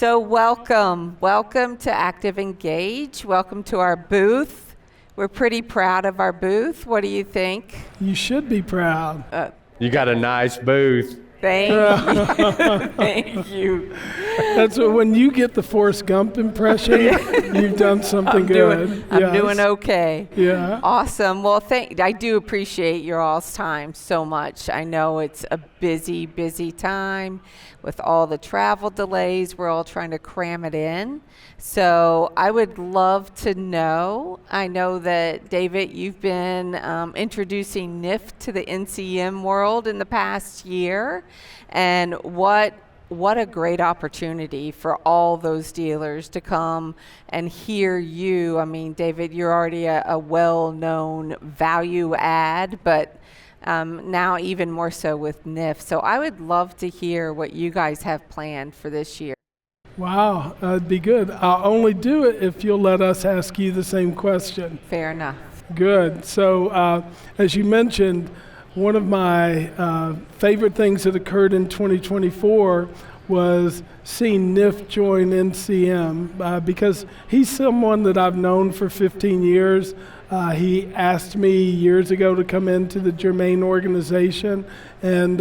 So welcome to ActiveEngage. Welcome to our booth. We're pretty proud of our booth. What do you think? You should be proud. You got a nice booth. Thank you. Thank you. That's when you get the Forrest Gump impression, you've done something good. I'm doing okay. Yeah. Awesome. Well, I do appreciate your all's time so much. I know it's a busy, busy time with all the travel delays. We're all trying to cram it in. So I would love to know, I know that, David, you've been introducing NIFF to the NCM world in the past year. And what a great opportunity for all those dealers to come and hear you. I mean, David, you're already a well-known value add, but now even more so with NIFF. So I would love to hear what you guys have planned for this year. Wow, that'd be good. I'll only do it if you'll let us ask you the same question. Fair enough. Good. So as you mentioned, one of my favorite things that occurred in 2024 was seeing NIFF join NCM because he's someone that I've known for 15 years. He asked me years ago to come into the Germain organization, and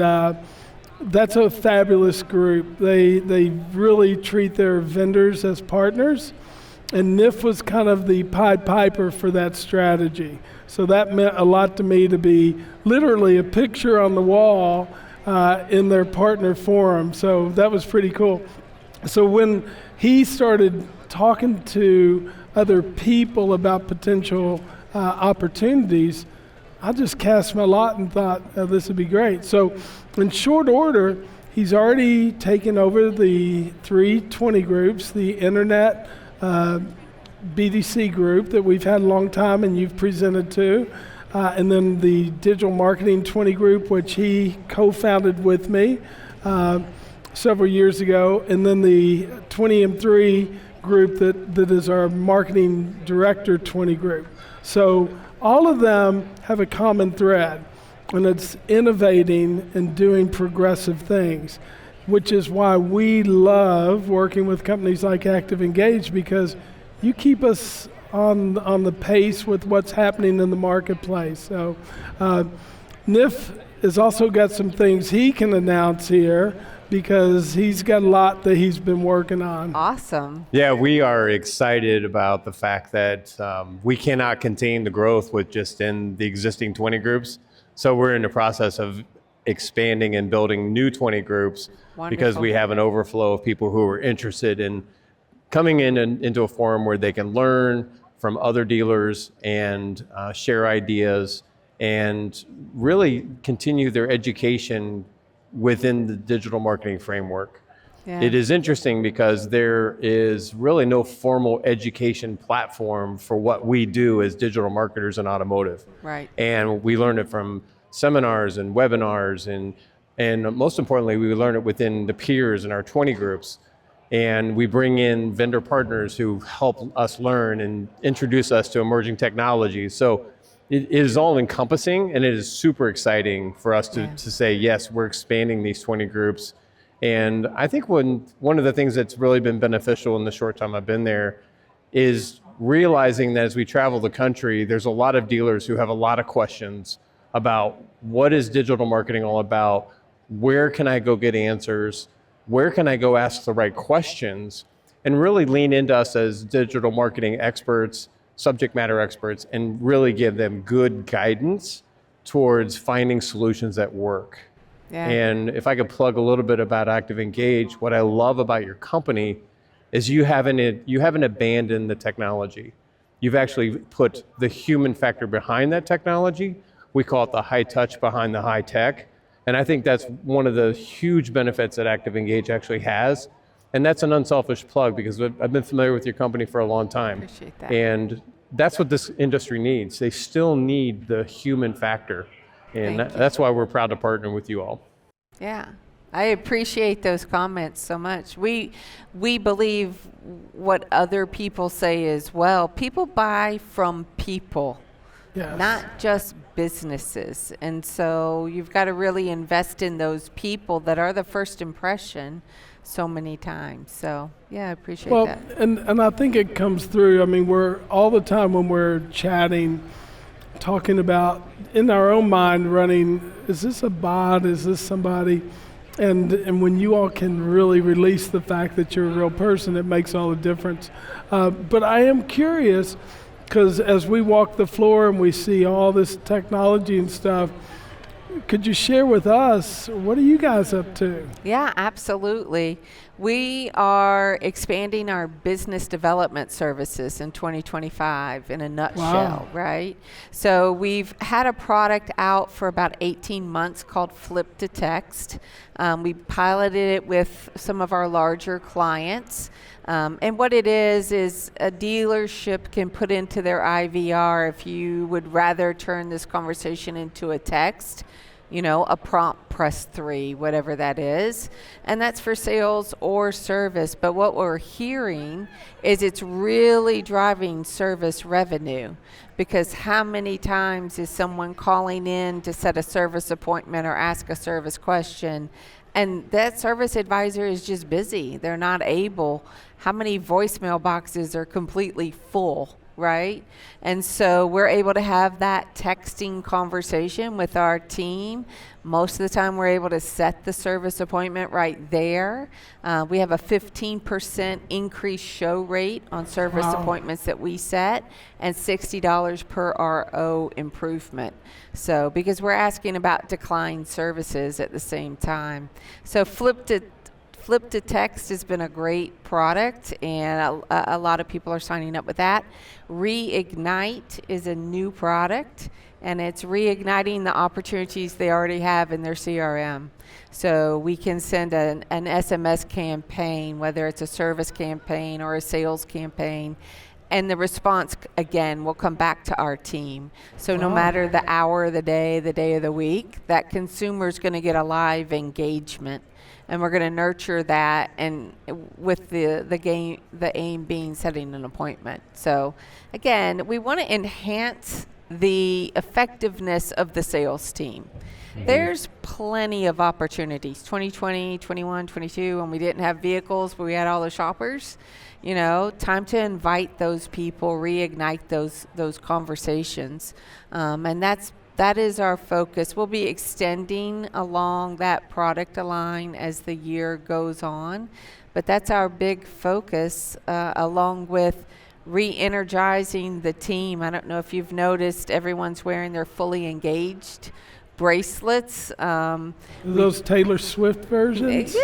that's a fabulous group. They really treat their vendors as partners, and NIFF was kind of the Pied Piper for that strategy. So that meant a lot to me to be literally a picture on the wall in their partner forum. So that was pretty cool. So when he started talking to other people about potential opportunities, I just cast my lot and thought, this would be great. So in short order, he's already taken over the 320 groups, the internet BDC group that we've had a long time and you've presented to, and then the digital marketing 20 group, which he co-founded with me several years ago, and then the 20M3 group that is our marketing director 20 group. So all of them have a common thread, and it's innovating and doing progressive things, which is why we love working with companies like ActiveEngage, because you keep us on the pace with what's happening in the marketplace. So NIFF has also got some things he can announce here because he's got a lot that he's been working on. Awesome. Yeah, we are excited about the fact that we cannot contain the growth with just in the existing 20 groups. So we're in the process of expanding and building new 20 groups. Wonderful. Because we have an overflow of people who are interested in coming into a forum where they can learn from other dealers and share ideas and really continue their education within the digital marketing framework. Yeah. It is interesting because there is really no formal education platform for what we do as digital marketers in automotive. Right. And we learn it from seminars and webinars, and most importantly, we learn it within the peers in our 20 groups. And we bring in vendor partners who help us learn and introduce us to emerging technologies. So it is all encompassing, and it is super exciting for us to say, yes, we're expanding these 20 groups. And I think one of the things that's really been beneficial in the short time I've been there is realizing that as we travel the country, there's a lot of dealers who have a lot of questions about what is digital marketing all about, where can I go get answers, where can I go ask the right questions, and really lean into us as digital marketing experts, subject matter experts, and really give them good guidance towards finding solutions that work. Yeah. And if I could plug a little bit about ActiveEngage, what I love about your company is you haven't abandoned the technology. You've actually put the human factor behind that technology. We call it the high touch behind the high tech. And I think that's one of the huge benefits that ActiveEngage actually has. And that's an unselfish plug because I've been familiar with your company for a long time. Appreciate that. And that's what this industry needs. They still need the human factor. And that's why we're proud to partner with you all. Yeah, I appreciate those comments so much. We believe what other people say as well. People buy from people, Yes. not just businesses. And so you've got to really invest in those people that are the first impression so many times. So yeah, I appreciate Well, that. and I think it comes through. I mean, we're all the time when we're chatting, talking about in our own mind running, is this a bot? Is this somebody? And when you all can really release the fact that you're a real person, it makes all the difference. But I am curious, because as we walk the floor and we see all this technology and stuff, could you share with us, what are you guys up to? Yeah, absolutely. We are expanding our business development services in 2025 in a nutshell, right? So we've had a product out for about 18 months called Flip to Text. We piloted it with some of our larger clients. And what it is a dealership can put into their IVR, if you would rather turn this conversation into a text, a prompt, press 3, whatever that is. And that's for sales or service. But what we're hearing is it's really driving service revenue, because how many times is someone calling in to set a service appointment or ask a service question, and that service advisor is just busy. They're not able. How many voicemail boxes are completely full? Right? And so we're able to have that texting conversation with our team. Most of the time we're able to set the service appointment right there. We have a 15% increased show rate on service appointments that we set, and $60 per RO improvement. So because we're asking about declined services at the same time. So Flip to Text has been a great product, and a lot of people are signing up with that. Reignite is a new product, and it's reigniting the opportunities they already have in their CRM. So we can send an SMS campaign, whether it's a service campaign or a sales campaign, and the response, again, will come back to our team. So no matter the hour of the day of the week, that consumer's going to get a live engagement. And we're going to nurture that, and with the aim being setting an appointment. So again, we want to enhance the effectiveness of the sales team. Mm-hmm. There's plenty of opportunities. 2020, 21, 22, when we didn't have vehicles, but we had all the shoppers. Time to invite those people, reignite those conversations, and that is our focus. We'll be extending along that product line as the year goes on, but that's our big focus, along with re-energizing the team. I don't know if you've noticed, everyone's wearing their fully engaged bracelets. Those Taylor Swift versions? Yeah,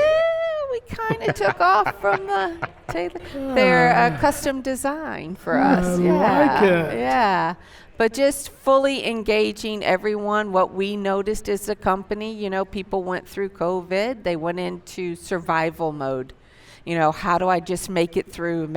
we kind of took off from the Taylor. They're a custom design for us. I Yeah, like it. yeah. But just fully engaging everyone. What we noticed as a company, people went through COVID. They went into survival mode. How do I just make it through?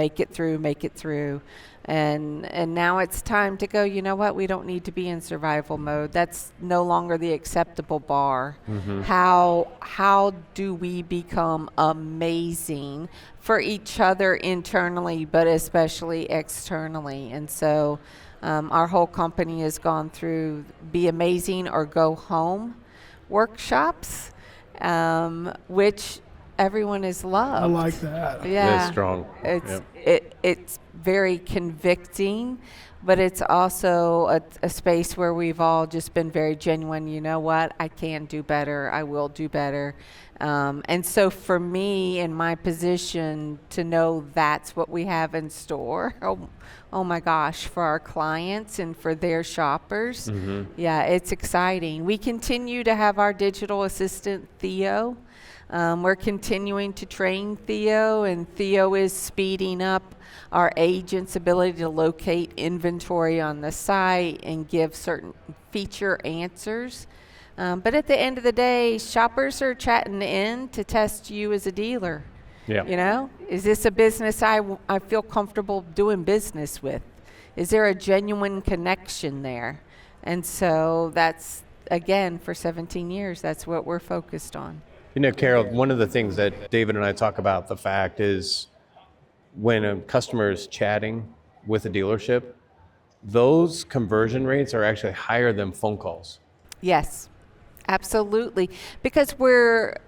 And now it's time to go, you know what? We don't need to be in survival mode. That's no longer the acceptable bar. Mm-hmm. How do we become amazing for each other internally, but especially externally? And so our whole company has gone through Be Amazing or Go Home workshops, which everyone has loved. I like that. Yeah, it's strong. It's very convicting, but it's also a space where we've all just been very genuine. You know what? I can do better. I will do better. And so for me, in my position, to know that's what we have in store, oh my gosh, for our clients and for their shoppers, yeah, it's exciting. We continue to have our digital assistant, Theo. We're continuing to train Theo, and Theo is speeding up our agents' ability to locate inventory on the site and give certain feature answers. But at the end of the day, shoppers are chatting in to test you as a dealer. Yeah. Is this a business I feel comfortable doing business with? Is there a genuine connection there? And so that's, again, for 17 years, that's what we're focused on. Carol, one of the things that David and I talk about, the fact is when a customer is chatting with a dealership, those conversion rates are actually higher than phone calls. Yes, absolutely. Because we're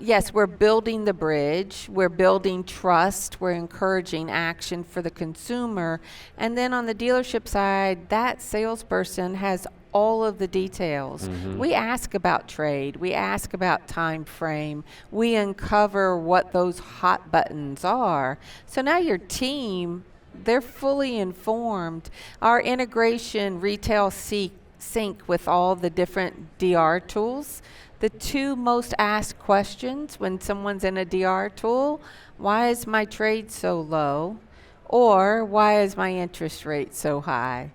building the bridge, we're building trust, we're encouraging action for the consumer. And then on the dealership side, that salesperson has all of the details. We ask about trade, we ask about time frame, we uncover what those hot buttons are. So now your team, they're fully informed. Our integration retail sync with all the different DR tools. The two most asked questions when someone's in a DR tool, why is my trade so low? Or why is my interest rate so high?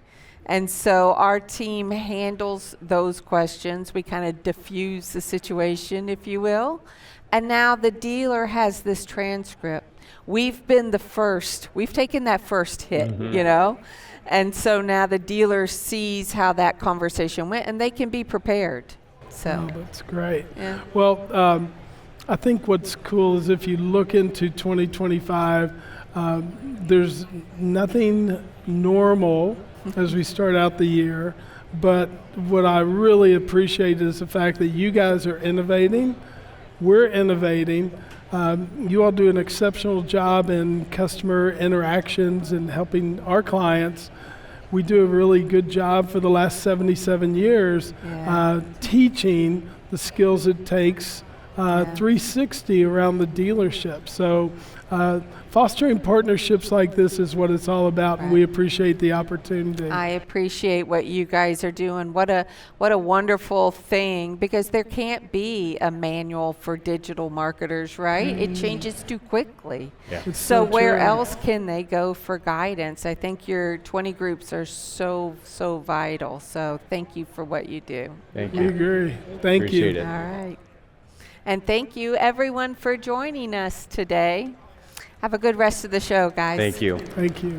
And so our team handles those questions. We kind of diffuse the situation, if you will. And now the dealer has this transcript. We've been the first. We've taken that first hit, you know? And so now the dealer sees how that conversation went, and they can be prepared. So that's great. Yeah. Well, I think what's cool is if you look into 2025, there's nothing normal as we start out the year, but what I really appreciate is the fact that you guys are innovating, we're innovating. You all do an exceptional job in customer interactions and helping our clients. We do a really good job for the last 77 years teaching the skills it takes 360 around the dealership. So fostering partnerships like this is what it's all about, and we appreciate the opportunity. I appreciate what you guys are doing. What a wonderful thing, because there can't be a manual for digital marketers, right? It changes too quickly. Yeah. So where true. else can they go for guidance? I think your 20 groups are so vital. So thank you for what you do. Thank We you. agree. Thank Appreciate you. it. All right. And thank you everyone for joining us today. Have a good rest of the show, guys. Thank you. Thank you.